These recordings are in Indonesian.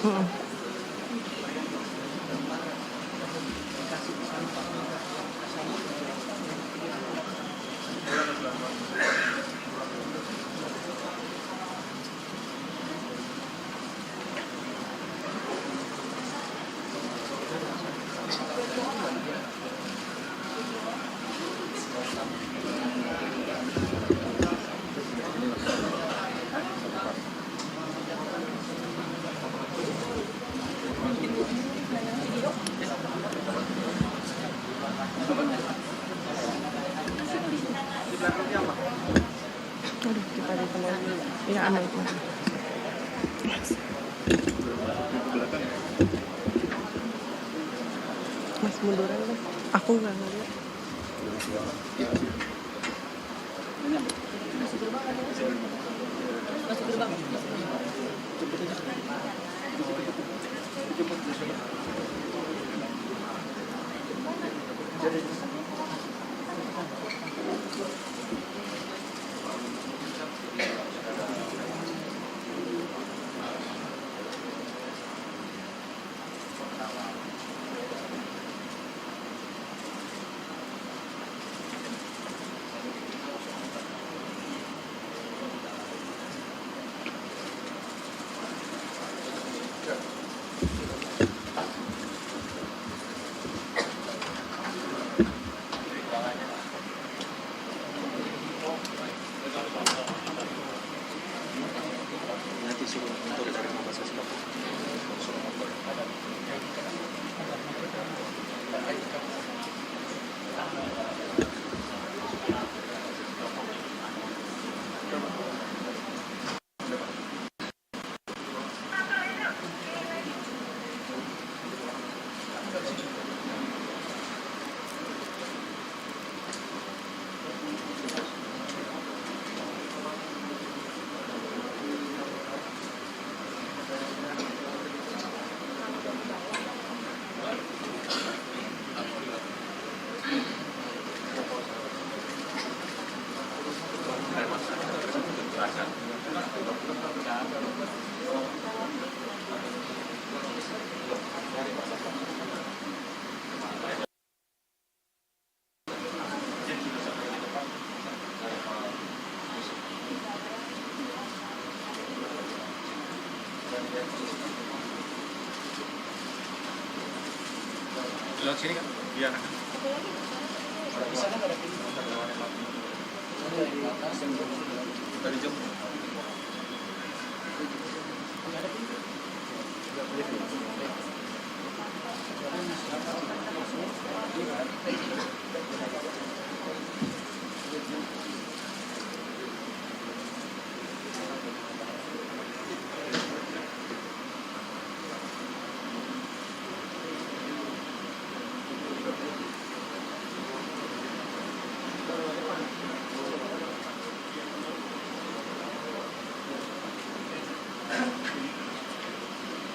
Mm-mm. Aduh, kita di teman. Ya, aman. Mas munduran deh. Aku nggak ngeliat. Masuk gerbang. Lewat sini kan? Iya. Bisa kan ada pintu? Dari jam. Ada pintu.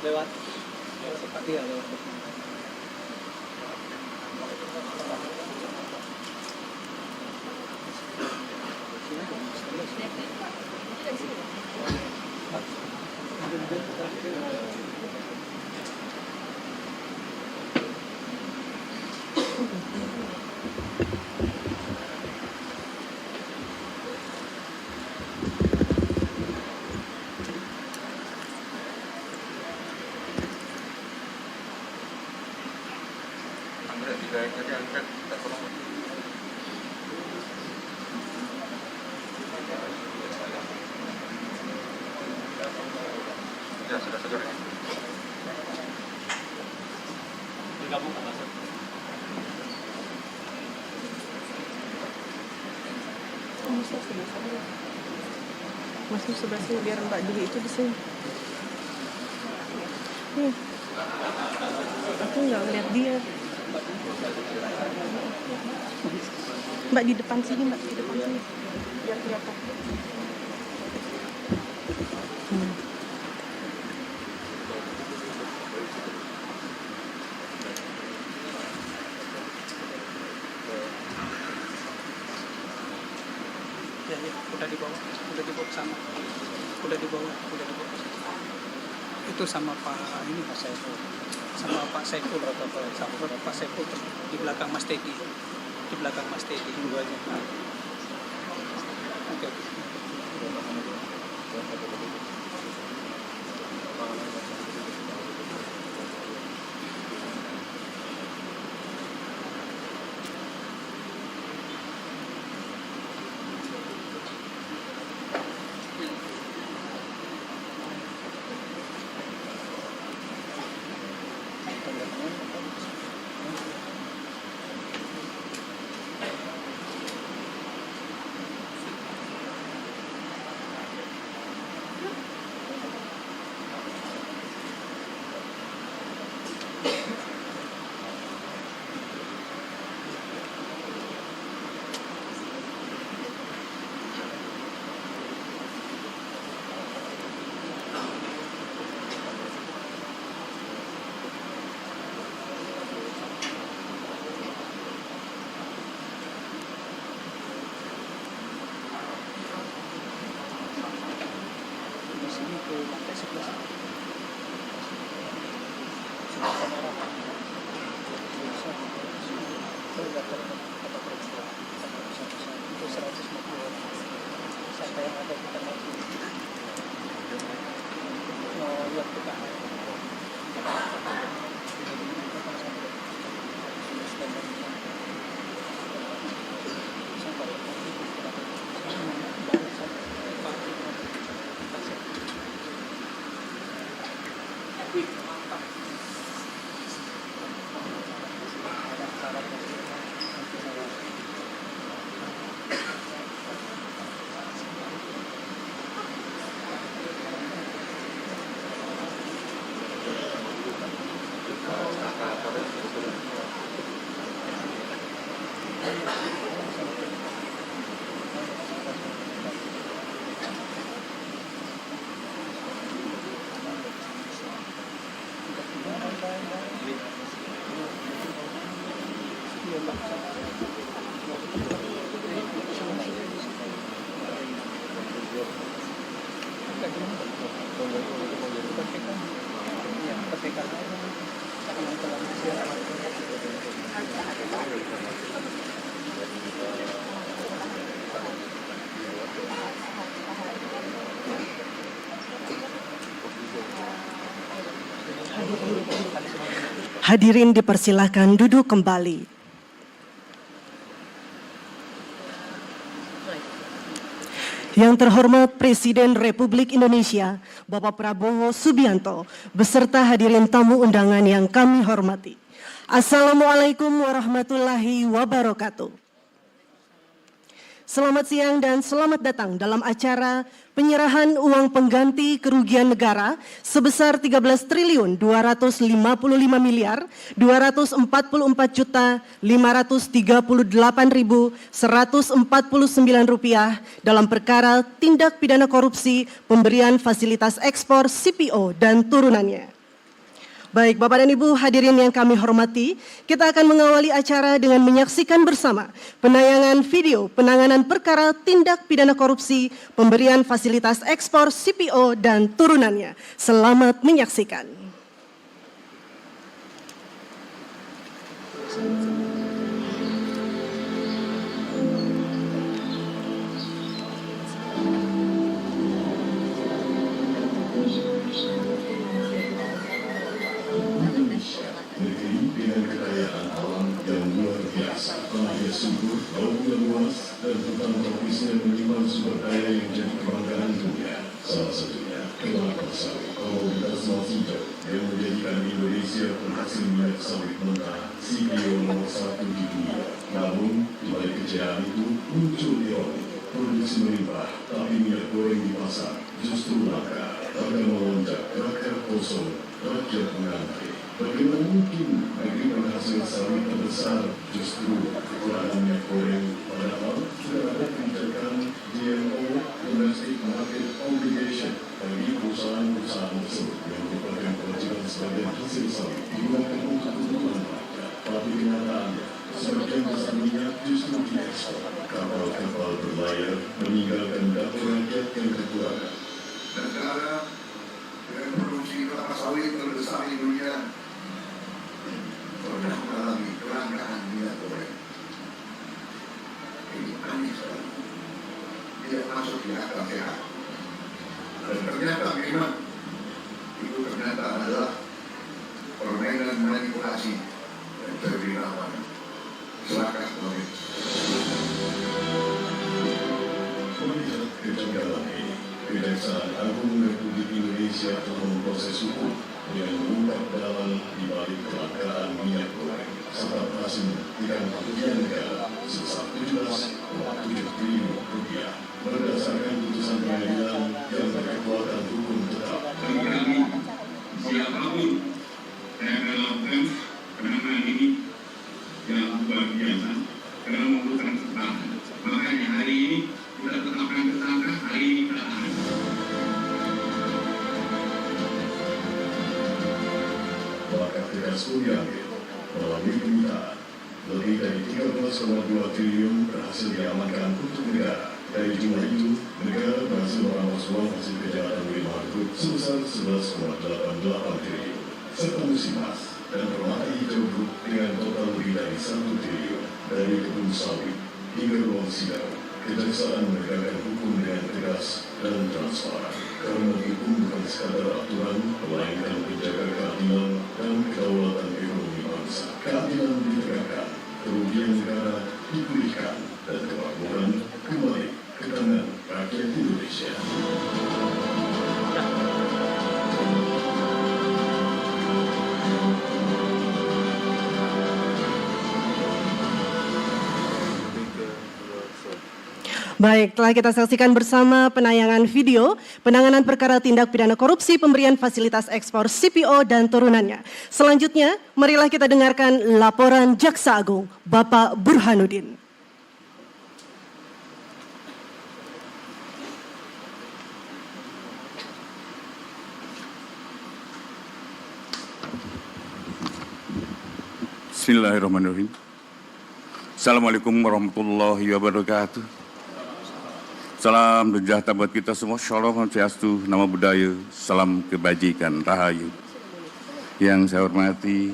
Lewat iya lewat depan. Jadi angkat tak tolong. Ya sudah segar ini. Bergabung kan Mas? Masuk sebelah sini biar Mbak Dwi itu di sini. Aku nggak ngeliat dia. Mbak di depan sini, Mbak di depan sini. Biar kelihatan. Ya, udah dibawa ke sana. Udah dibawa. Itu sama Pak ini Pak Saiful, sama Pak Saiful atau Pak Saiful di belakang Mas Teddy, dua aja. Oke. Di sini ke lantai 11. Itu 150 orang. Sampai yang ada kita maju. Mau lihat kita. Hadirin dipersilahkan duduk kembali. Yang terhormat Presiden Republik Indonesia, Bapak Prabowo Subianto, beserta hadirin tamu undangan yang kami hormati. Assalamualaikum warahmatullahi wabarakatuh. Selamat siang dan selamat datang dalam acara penyerahan uang pengganti kerugian negara sebesar 13.255.244.539 rupiah dalam perkara tindak pidana korupsi pemberian fasilitas ekspor CPO dan turunannya. Baik, Bapak dan Ibu hadirin yang kami hormati, kita akan mengawali acara dengan menyaksikan bersama penayangan video penanganan perkara tindak pidana korupsi pemberian fasilitas ekspor CPO dan turunannya. Selamat menyaksikan. Negeri dengan kekayaan alam yang luar biasa, tanahnya subur, lautnya luas, dan hutan tropisnya menyimpan sumber daya yang jadi kebanggaan dunia. Salah satunya kelapa sawit, komoditas emas hijau yang menjadikan Indonesia penghasil minyak sawit mentah CPO nomor 1 di dunia. Namun, di balik kejayaan itu muncul ironi. Produksi melimpah, tapi minyak goreng di pasar justru langka. Harga melonjak, rakyat kosong, rakyat mengantri. Bagaimana mungkin negeri penghasil sawit terbesar justru kekurangan minyak goreng, padahal sudah ada kebijakan DMO (Domestic Market Obligation) bagi perusahaan-perusahaan tersebut yang merupakan kewajiban sebagian hasil sawit digunakan untuk kebutuhan rakyat. Tapi kenyataannya, sebagian besar minyak justru diekspor. Kapal-kapal berlayar meninggalkan dapur rakyat yang kekurangan. Negara dengan produksi kelapa sawit terbesar di dunia pernah mengalami kelangkaan minyak goreng. Ini aneh sekali, tidak masuk di akal sehat. Dan ternyata memang itu ternyata adalah permainan manipulasi dan terdilawan. Silakan Bapak. Melihat kejanggalan ini, Kejaksaan Agung Republik Indonesia telah memproses hukum yang mengungkap dalam di balik kelangkaan minyak goreng serta berhasil membuktikan kerugian negara sebesar 17,7 triliun rupiah berdasarkan putusan pengadilan yang berkekuatan hukum tetap. Kami siapapun yang melakukan penanganan ini yang luar biasa karena membutuhkan keterangan. Makanya hari ini kita tetapkan tersangka, hari ini kita tahan. Maka tegas pun diambil melalui penyitaan lebih dari 13,2 triliun berhasil diamankan untuk negara. Dari jumlah itu, negara berhasil merampas uang hasil kejahatan Willy Mahfud sebesar 11,88 triliun, serta musimas dan permata hijau grup dengan total lebih dari 1 triliun. Dari kebun sawit hingga ruang sidang, Kejaksaan menegakkan hukum dengan tegas dan transparan. Karena hukum bukan sekadar aturan, melainkan menjaga keadilan dan kedaulatan ekonomi bangsa. Keadilan ditegakkan, kerugian negara dipulihkan, dan kemakmuran kembali ke tangan rakyat Indonesia. Baik, telah kita saksikan bersama penayangan video penanganan perkara tindak pidana korupsi pemberian fasilitas ekspor CPO dan turunannya. Selanjutnya, marilah kita dengarkan laporan Jaksa Agung, Bapak Burhanuddin. Bismillahirrahmanirrahim. Assalamualaikum warahmatullahi wabarakatuh. Salam sejahtera buat kita semua. Shalom Swastiastu, nama budaya, salam kebajikan, rahayu. Yang saya hormati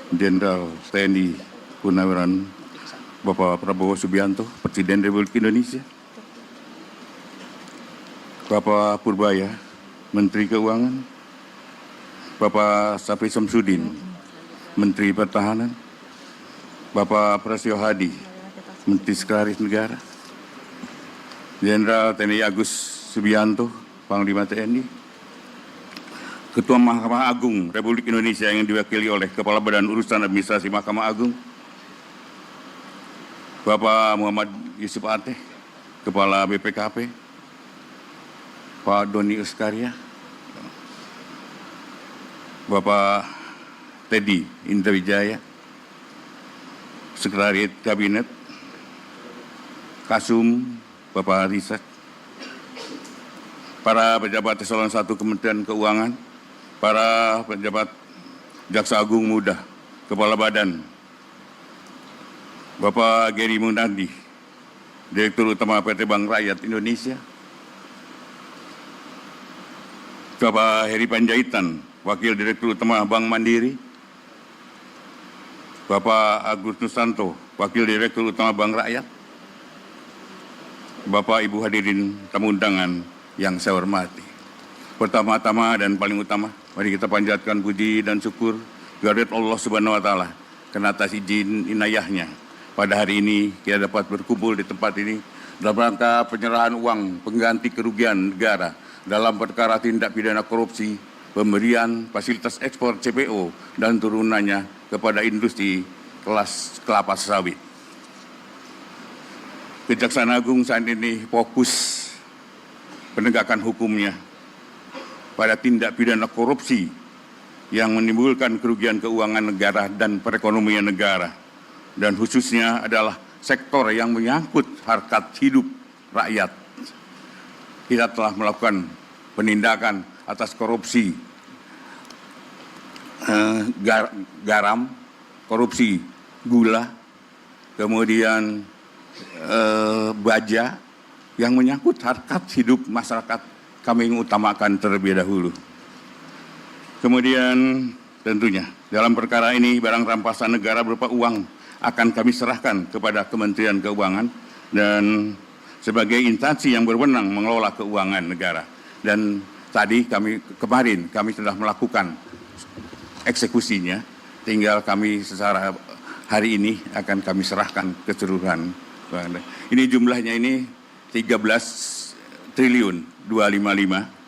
Jenderal TNI Purnawirawan Bapak Prabowo Subianto, Presiden Republik Indonesia. Bapak Purbaya, Menteri Keuangan. Bapak Safi Samsudin, Menteri Pertahanan. Bapak Prasetyo Hadi, Menteri Sekretaris Negara. Jenderal TNI Agus Subianto, Panglima TNI. Ketua Mahkamah Agung Republik Indonesia yang diwakili oleh Kepala Badan Urusan Administrasi Mahkamah Agung, Bapak Muhammad Yusuf Ateh, Kepala BPKP, Pak Doni Uskaria, Bapak Teddy Indrawijaya, Sekretariat Kabinet, Kasum, Bapak Riset, para pejabat eselon 1 Kementerian Keuangan, para pejabat Jaksa Agung Muda, Kepala Badan, Bapak Geri Munardi, Direktur Utama PT Bank Rakyat Indonesia, Bapak Heri Panjaitan, Wakil Direktur Utama Bank Mandiri, Bapak Agus Nusanto, Wakil Direktur Utama Bank Rakyat, Bapak Ibu hadirin tamu undangan yang saya hormati. Pertama-tama dan paling utama, mari kita panjatkan puji dan syukur kehadirat Allah Subhanahu wa taala karena atas izin inayahnya. Pada hari ini kita dapat berkumpul di tempat ini dalam rangka penyerahan uang pengganti kerugian negara dalam perkara tindak pidana korupsi pemberian fasilitas ekspor CPO dan turunannya kepada industri kelas kelapa sawit. Kejaksaan Agung saat ini fokus penegakan hukumnya pada tindak pidana korupsi yang menimbulkan kerugian keuangan negara dan perekonomian negara, dan khususnya adalah sektor yang menyangkut harkat hidup rakyat. Kita telah melakukan penindakan atas korupsi garam, korupsi gula, kemudian baja yang menyangkut harkat hidup masyarakat kami utamakan terlebih dahulu. Kemudian tentunya dalam perkara ini barang rampasan negara berupa uang akan kami serahkan kepada Kementerian Keuangan dan sebagai instansi yang berwenang mengelola keuangan negara. Dan tadi kemarin kami sudah melakukan eksekusinya, tinggal kami secara hari ini akan kami serahkan keseluruhan. Ini jumlahnya ini 13 triliun 255.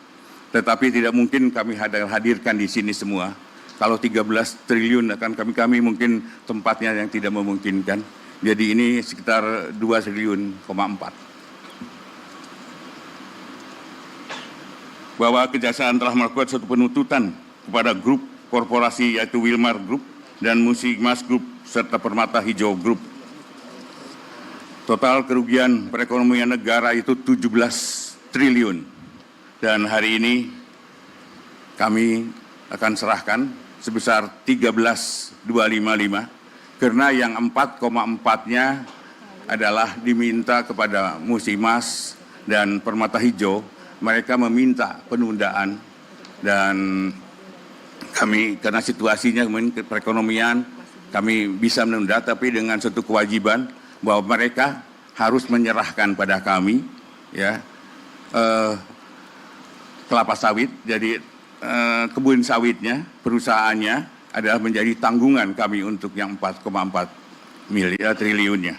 Tetapi tidak mungkin kami hadirkan di sini semua. Kalau 13 triliun akan kami mungkin tempatnya yang tidak memungkinkan. Jadi ini sekitar 2 triliun, 4. Bahwa Kejaksaan telah melakukan suatu penuntutan kepada grup korporasi yaitu Wilmar Group dan Musimas Group serta Permata Hijau Group. Total kerugian perekonomian negara itu 17 triliun. Dan hari ini kami akan serahkan sebesar 13.255 karena yang 4,4-nya adalah diminta kepada Musimas dan Permata Hijau. Mereka meminta penundaan dan kami karena situasinya perekonomian kami bisa menunda tapi dengan suatu kewajiban bahwa mereka harus menyerahkan pada kami ya kelapa sawit, jadi kebun sawitnya, perusahaannya adalah menjadi tanggungan kami untuk yang 4,4 triliunnya.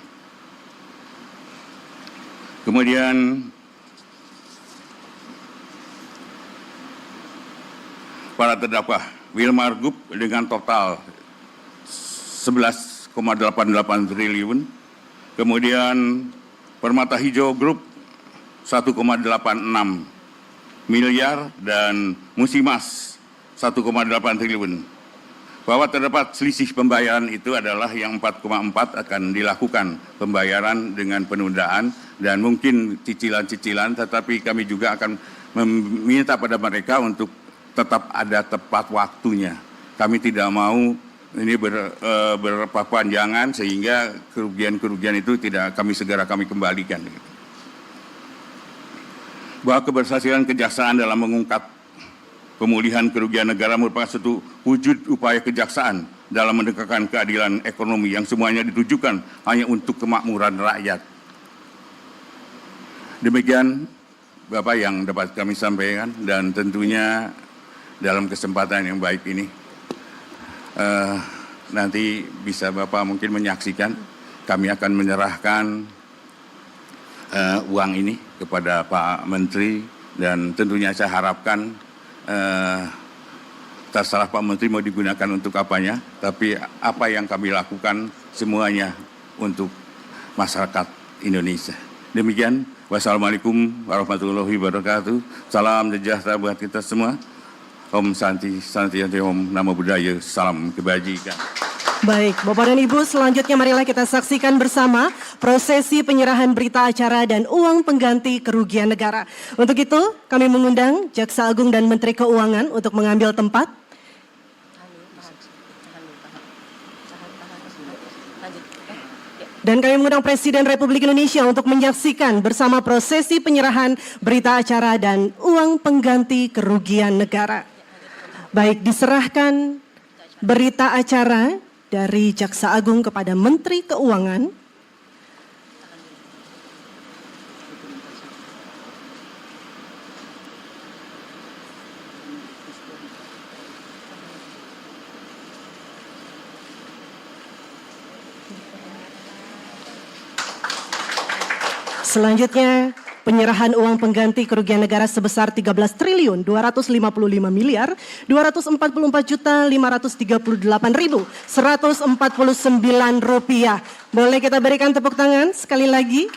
Kemudian para terdakwa Wilmar Group dengan total 11,88 triliun, kemudian Permata Hijau Group 1,86 miliar dan Musimas 1,8 triliun. Bahwa terdapat selisih pembayaran itu adalah yang 4,4 akan dilakukan pembayaran dengan penundaan dan mungkin cicilan-cicilan, tetapi kami juga akan meminta pada mereka untuk tetap ada tepat waktunya. Kami tidak mau ini berpanjangan sehingga kerugian-kerugian itu tidak kami kembalikan. Bahwa keberhasilan kejaksaan dalam mengungkap pemulihan kerugian negara merupakan suatu wujud upaya kejaksaan dalam menegakkan keadilan ekonomi yang semuanya ditujukan hanya untuk kemakmuran rakyat. Demikian Bapak yang dapat kami sampaikan dan tentunya dalam kesempatan yang baik ini nanti bisa Bapak mungkin menyaksikan kami akan menyerahkan uang ini kepada Pak Menteri dan tentunya saya harapkan terserah Pak Menteri mau digunakan untuk apanya, tapi apa yang kami lakukan semuanya untuk masyarakat Indonesia. Demikian, wassalamualaikum warahmatullahi wabarakatuh. Salam sejahtera buat kita semua. Om Santi, Santi Om Namo Buddhaya, salam kebajikan. Baik, Bapak dan Ibu, selanjutnya marilah kita saksikan bersama prosesi penyerahan berita acara dan uang pengganti kerugian negara. Untuk itu, kami mengundang Jaksa Agung dan Menteri Keuangan untuk mengambil tempat. Dan kami mengundang Presiden Republik Indonesia untuk menyaksikan bersama prosesi penyerahan berita acara dan uang pengganti kerugian negara. Baik, diserahkan berita acara dari Jaksa Agung kepada Menteri Keuangan. Selanjutnya, penyerahan uang pengganti kerugian negara sebesar 13 triliun 255 miliar 244 juta 538.149 rupiah. Boleh kita berikan tepuk tangan sekali lagi.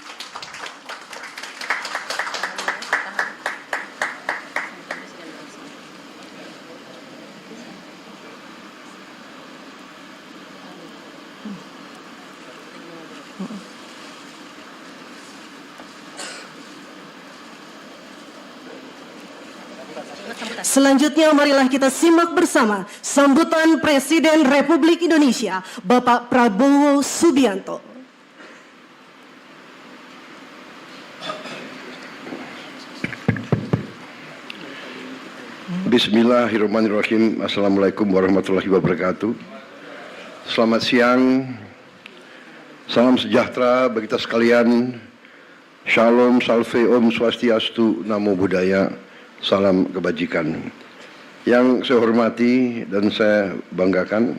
Selanjutnya marilah kita simak bersama sambutan Presiden Republik Indonesia, Bapak Prabowo Subianto. Bismillahirrahmanirrahim. Assalamualaikum warahmatullahi wabarakatuh. Selamat siang. Salam sejahtera bagi kita sekalian. Shalom, salve, om, swastiastu, namo buddhaya. Salam kebajikan. Yang saya hormati dan saya banggakan,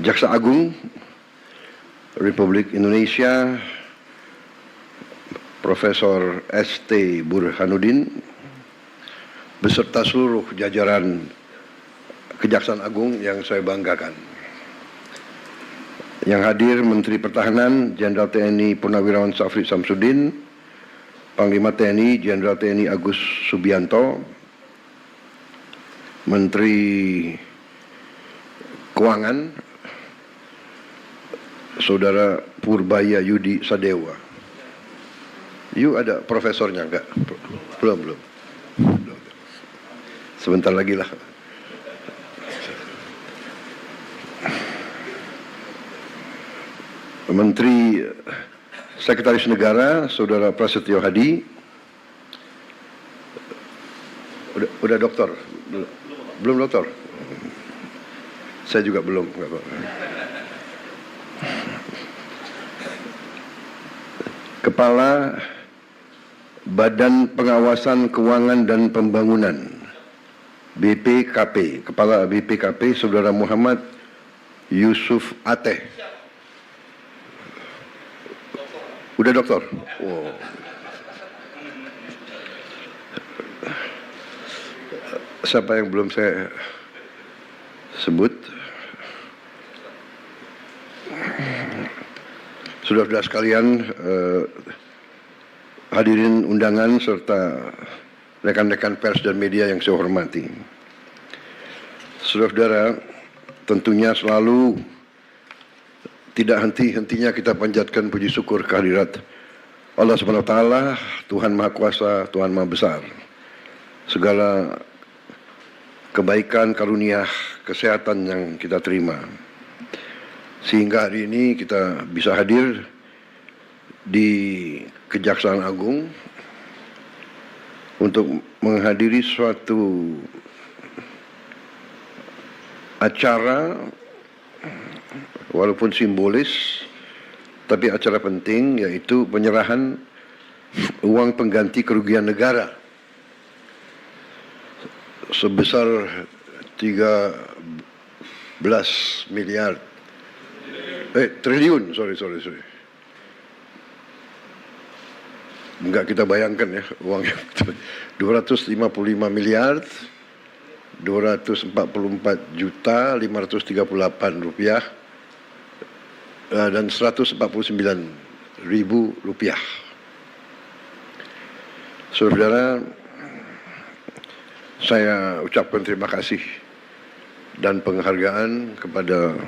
Jaksa Agung Republik Indonesia, Profesor S.T. Burhanuddin, beserta seluruh jajaran Kejaksaan Agung yang saya banggakan. Yang hadir Menteri Pertahanan Jenderal TNI Purnawirawan Syafri Samsudin, Panglima TNI Jenderal TNI Agus Subianto, Menteri Keuangan Saudara Purbaya Yudi Sadewa. Ada profesornya enggak? Belum. Sebentar lagi lah. Menteri Sekretaris Negara Saudara Prasetyo Hadi. Udah doktor? Belum doktor? Saya juga belum. Kepala Badan Pengawasan Keuangan dan Pembangunan BPKP, Kepala BPKP Saudara Muhammad Yusuf Ateh. Udah doktor? Wow. Siapa yang belum saya sebut? Saudara-saudara sekalian, hadirin undangan serta rekan-rekan pers dan media yang saya hormati. Saudara-saudara, tentunya selalu tidak henti-hentinya kita panjatkan puji syukur kehadirat Allah Subhanahu wa taala, Tuhan Maha Kuasa, Tuhan Maha Besar. Segala kebaikan, karunia, kesehatan yang kita terima. Sehingga hari ini kita bisa hadir di Kejaksaan Agung untuk menghadiri suatu acara walaupun simbolis tapi acara penting, yaitu penyerahan uang pengganti kerugian negara sebesar 13 miliar triliun, sorry. Enggak kita bayangkan ya uangnya. 255 miliar 244 juta 538 rupiah dan 149 ribu rupiah. Saudara, saya ucapkan terima kasih dan penghargaan kepada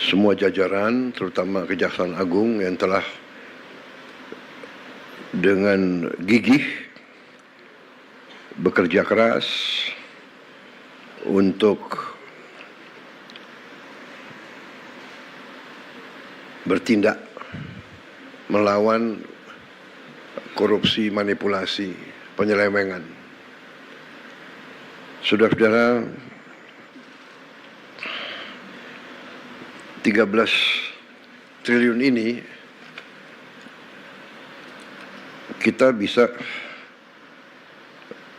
semua jajaran, terutama Kejaksaan Agung yang telah dengan gigih bekerja keras untuk bertindak melawan korupsi, manipulasi, penyelewengan. Saudara-saudara, 13 triliun ini kita bisa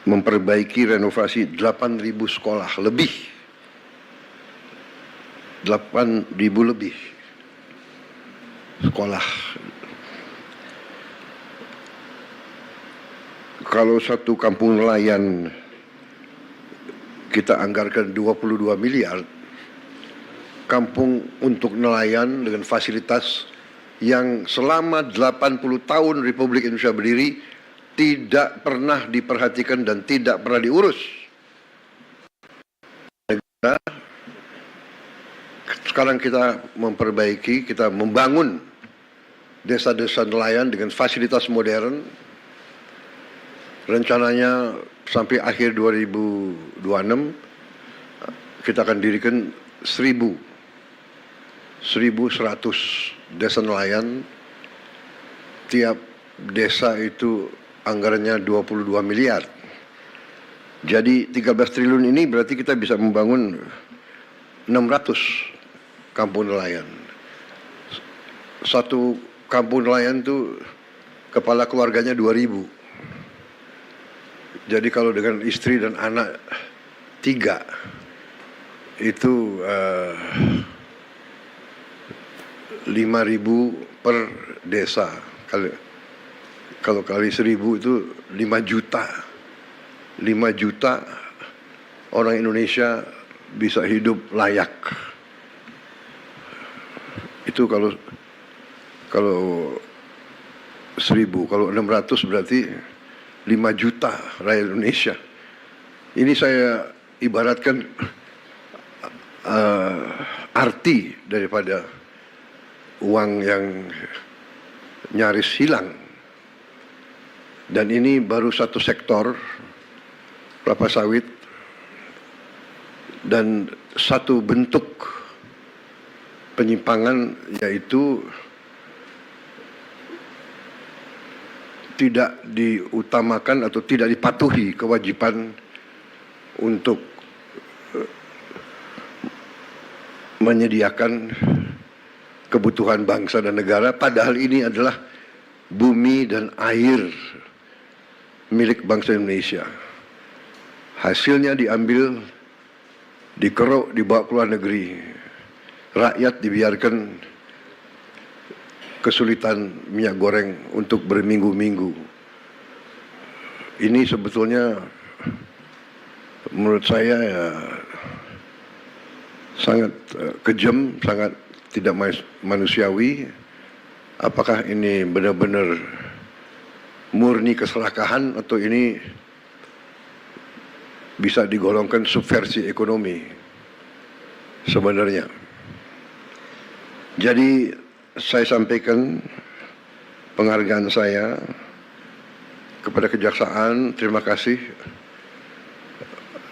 memperbaiki renovasi 8.000 sekolah lebih. 8.000 lebih sekolah. Kalau satu kampung nelayan kita anggarkan 22 miliar, kampung untuk nelayan dengan fasilitas yang selama 80 tahun Republik Indonesia berdiri tidak pernah diperhatikan dan tidak pernah diurus. Negara, sekarang kita memperbaiki, kita membangun desa-desa nelayan dengan fasilitas modern. Rencananya sampai akhir 2026 kita akan dirikan 1.100 desa nelayan. Tiap desa itu anggarannya 22 miliar. Jadi 13 triliun ini berarti kita bisa membangun 600 kampung nelayan. Satu kampung nelayan itu kepala keluarganya 2.000. Jadi kalau dengan istri dan anak 3 itu 5.000 per desa. Kalau kali 1.000 itu 5 juta. 5 juta orang Indonesia bisa hidup layak. Itu kalau 1.000, kalau 600 berarti 5 juta rakyat Indonesia. Ini saya ibaratkan arti daripada uang yang nyaris hilang. Dan ini baru satu sektor, kelapa sawit, dan satu bentuk penyimpangan, yaitu tidak diutamakan atau tidak dipatuhi kewajiban untuk menyediakan kebutuhan bangsa dan negara, padahal ini adalah bumi dan air milik bangsa Indonesia. Hasilnya diambil, dikeruk, dibawa ke luar negeri. Rakyat dibiarkan kesulitan minyak goreng untuk berminggu-minggu. Ini sebetulnya menurut saya ya sangat kejam, sangat tidak manusiawi. Apakah ini benar-benar murni keserakahan atau ini bisa digolongkan subversi ekonomi sebenarnya? Jadi saya sampaikan penghargaan saya kepada kejaksaan, terima kasih.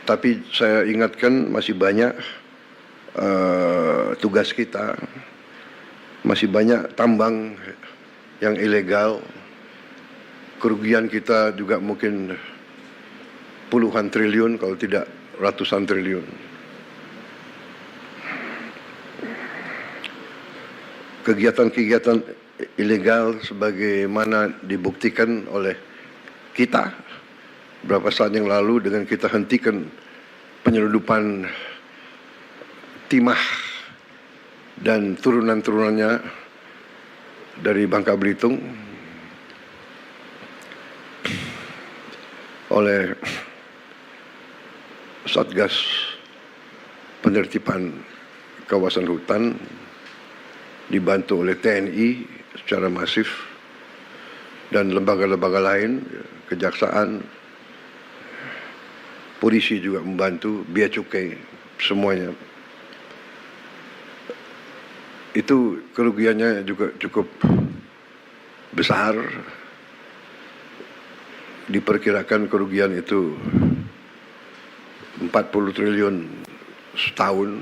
Tapi saya ingatkan masih banyak tugas kita, masih banyak tambang yang ilegal. Kerugian kita juga mungkin puluhan triliun kalau tidak ratusan triliun. Kegiatan-kegiatan ilegal sebagaimana dibuktikan oleh kita beberapa saat yang lalu dengan kita hentikan penyelundupan timah dan turunan-turunannya dari Bangka Belitung oleh Satgas Penertiban Kawasan Hutan dibantu oleh TNI secara masif dan lembaga-lembaga lain, kejaksaan, polisi juga membantu, bea cukai, semuanya. Itu kerugiannya juga cukup besar. Diperkirakan kerugian itu 40 triliun setahun,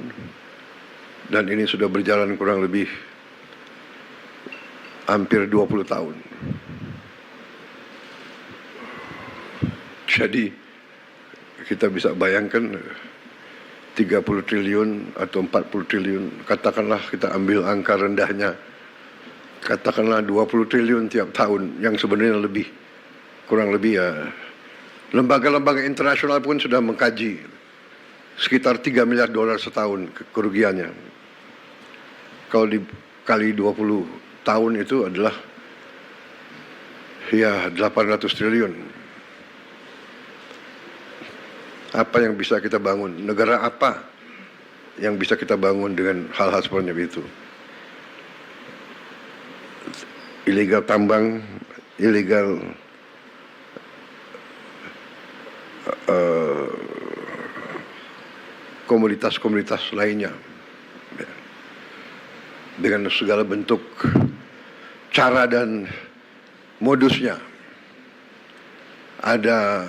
dan ini sudah berjalan kurang lebih hampir 20 tahun. Jadi kita bisa bayangkan 30 triliun atau 40 triliun, katakanlah kita ambil angka rendahnya, katakanlah 20 triliun tiap tahun, yang sebenarnya lebih, kurang lebih ya. Lembaga-lembaga internasional pun sudah mengkaji sekitar 3 miliar dolar setahun kerugiannya. Kalau dikali 20 tahun itu adalah ya 800 triliun. Apa yang bisa kita bangun? Negara apa yang bisa kita bangun dengan hal-hal seperti itu? Ilegal tambang, ilegal komoditas-komoditas lainnya, dengan segala bentuk cara dan modusnya. Ada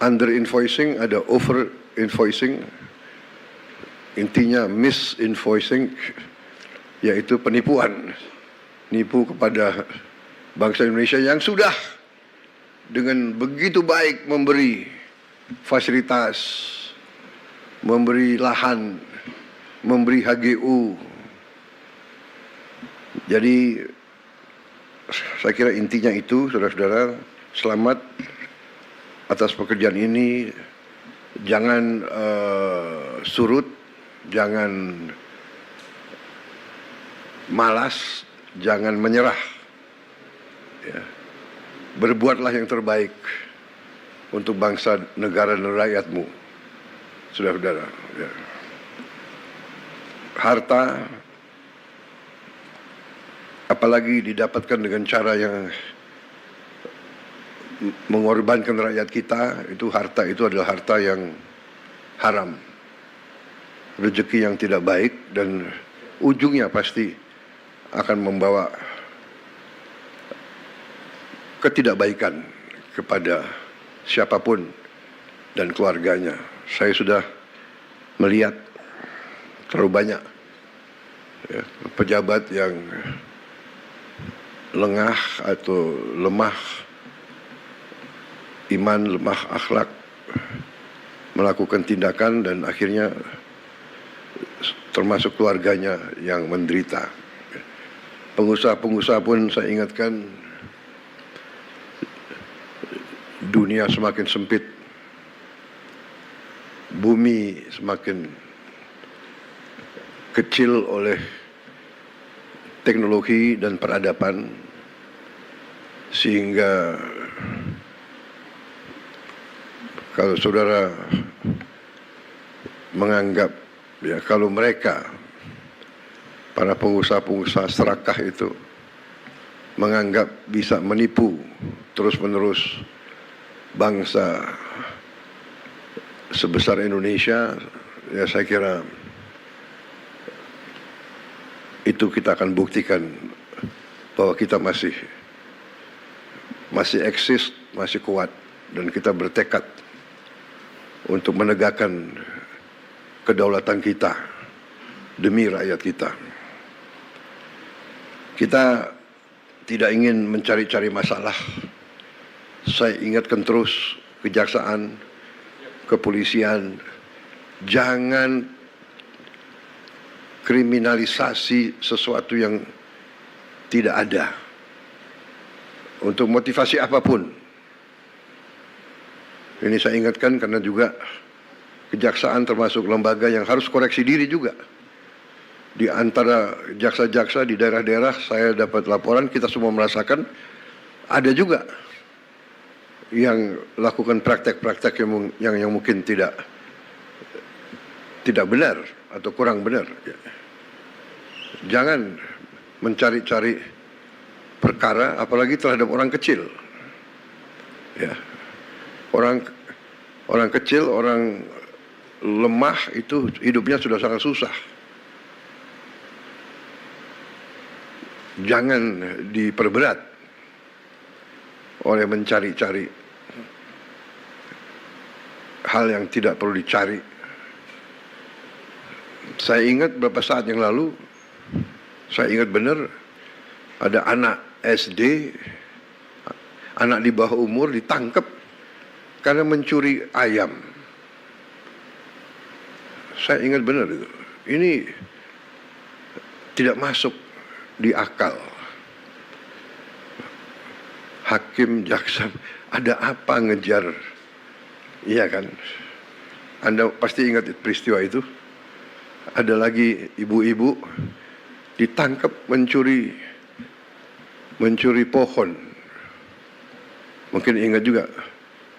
under invoicing, ada over invoicing, intinya misinvoicing, yaitu penipuan, nipu kepada bangsa Indonesia yang sudah dengan begitu baik memberi fasilitas, memberi lahan, memberi HGU. Jadi saya kira intinya itu, saudara-saudara, selamat atas pekerjaan ini. Jangan surut, jangan malas, jangan menyerah. Ya. Berbuatlah yang terbaik untuk bangsa, negara, dan rakyatmu, saudara-saudara. Ya. Harta, apalagi didapatkan dengan cara yang mengorbankan rakyat kita, itu harta itu adalah harta yang haram, rezeki yang tidak baik, dan ujungnya pasti akan membawa ketidakbaikan kepada siapapun dan keluarganya. Saya sudah melihat terlalu banyak ya, pejabat yang lengah atau lemah iman, lemah akhlak, melakukan tindakan dan akhirnya termasuk keluarganya yang menderita. Pengusaha-pengusaha pun saya ingatkan, dunia semakin sempit, bumi semakin kecil oleh teknologi dan peradaban, sehingga kalau saudara menganggap ya kalau mereka para pengusaha-pengusaha serakah itu menganggap bisa menipu terus-menerus bangsa sebesar Indonesia, ya saya kira itu kita akan buktikan bahwa kita masih eksis, masih kuat, dan kita bertekad untuk menegakkan kedaulatan kita demi rakyat kita. Kita tidak ingin mencari-cari masalah. Saya ingatkan terus kejaksaan, kepolisian, jangan kriminalisasi sesuatu yang tidak ada untuk motivasi apapun. Ini saya ingatkan karena juga kejaksaan termasuk lembaga yang harus koreksi diri juga. Di antara jaksa-jaksa di daerah-daerah saya dapat laporan, kita semua merasakan ada juga yang lakukan praktek-praktek yang mungkin tidak benar atau kurang benar. Jangan mencari-cari perkara, apalagi terhadap orang kecil. Ya, orang kecil, orang lemah itu hidupnya sudah sangat susah. Jangan diperberat oleh mencari-cari hal yang tidak perlu dicari. Saya ingat beberapa saat yang lalu, saya ingat benar ada anak SD, anak di bawah umur ditangkap karena mencuri ayam. Saya ingat benar itu. Ini tidak masuk di akal. Hakim, jaksa, ada apa ngejar? Iya kan? Anda pasti ingat peristiwa itu. Ada lagi ibu-ibu ditangkap mencuri pohon. Mungkin ingat juga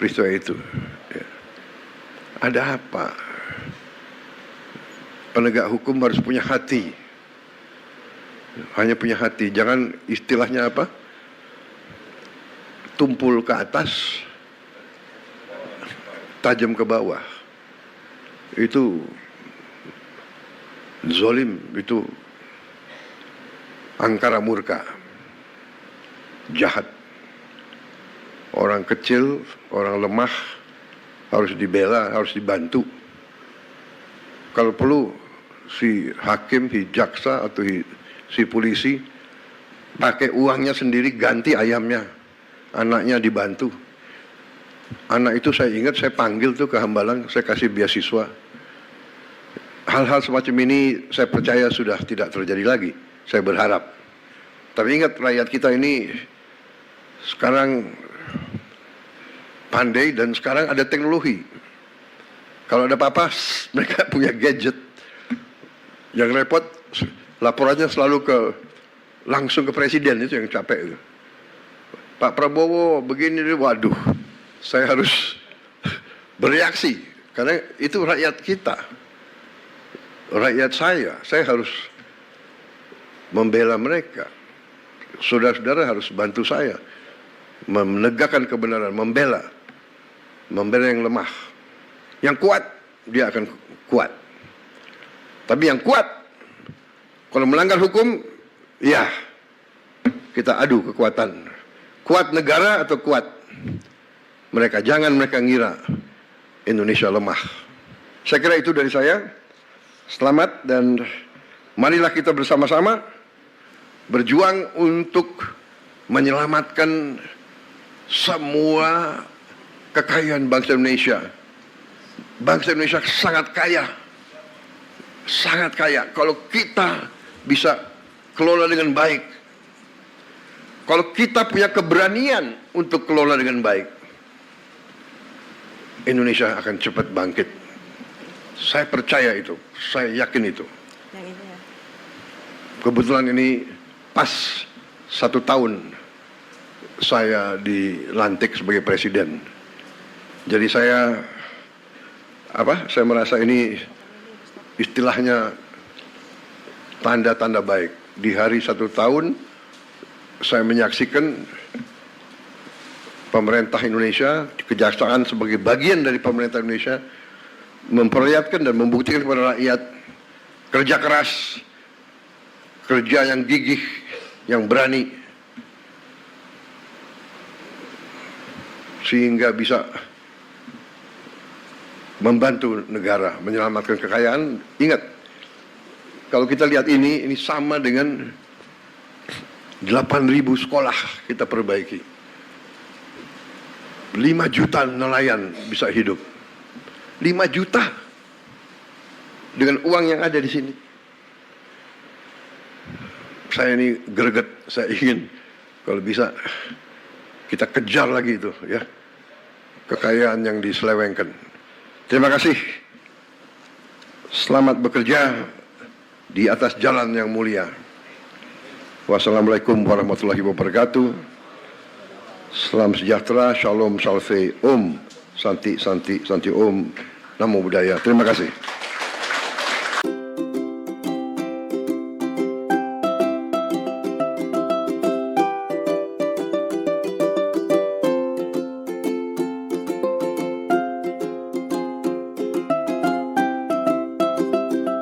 peristiwa itu. Ya. Ada apa? Penegak hukum harus punya hati. Hanya punya hati. Jangan istilahnya apa? Tumpul ke atas, tajam ke bawah. Itu zolim, itu angkara murka, jahat. Orang kecil, orang lemah harus dibela, harus dibantu. Kalau perlu si hakim, si jaksa atau si polisi pakai uangnya sendiri ganti ayamnya, anaknya dibantu. Anak itu saya ingat saya panggil tuh ke Hambalang, saya kasih beasiswa. Hal-hal semacam ini saya percaya sudah tidak terjadi lagi. Saya berharap. Tapi ingat rakyat kita ini sekarang pandai dan sekarang ada teknologi. Kalau ada apa-apa mereka punya gadget. Yang repot laporannya selalu langsung ke presiden, itu yang capek itu. Pak Prabowo begini, waduh, saya harus bereaksi karena itu rakyat kita, rakyat saya harus membela mereka. Saudara-saudara harus bantu saya menegakkan kebenaran, membela yang lemah. Yang kuat dia akan kuat. Tapi yang kuat kalau melanggar hukum, ya kita adu kekuatan. Kuat negara atau kuat mereka. Jangan mereka ngira Indonesia lemah. Saya kira itu dari saya. Selamat dan marilah kita bersama-sama berjuang untuk menyelamatkan semua kekayaan bangsa Indonesia. Bangsa Indonesia sangat kaya. Sangat kaya. Kalau kita bisa kelola dengan baik. Kalau kita punya keberanian untuk kelola dengan baik, Indonesia akan cepat bangkit. Saya percaya itu, saya yakin itu. Kebetulan ini pas 1 tahun saya dilantik sebagai presiden. Jadi saya merasa ini istilahnya tanda-tanda baik. Di hari 1 tahun saya menyaksikan pemerintah Indonesia, kejaksaan sebagai bagian dari pemerintah Indonesia memperlihatkan dan membuktikan kepada rakyat kerja keras, kerja yang gigih, yang berani, sehingga bisa membantu negara menyelamatkan kekayaan. Ingat, kalau kita lihat ini sama dengan 8.000 sekolah kita perbaiki. 5 juta nelayan bisa hidup. 5 juta dengan uang yang ada di sini. Saya ini greget, saya ingin kalau bisa kita kejar lagi itu ya. Kekayaan yang diselewengkan. Terima kasih. Selamat bekerja di atas jalan yang mulia. Wassalamualaikum warahmatullahi wabarakatuh. Salam sejahtera, shalom, salve, om, santi, santi, santi, om, namo buddhaya. Terima kasih.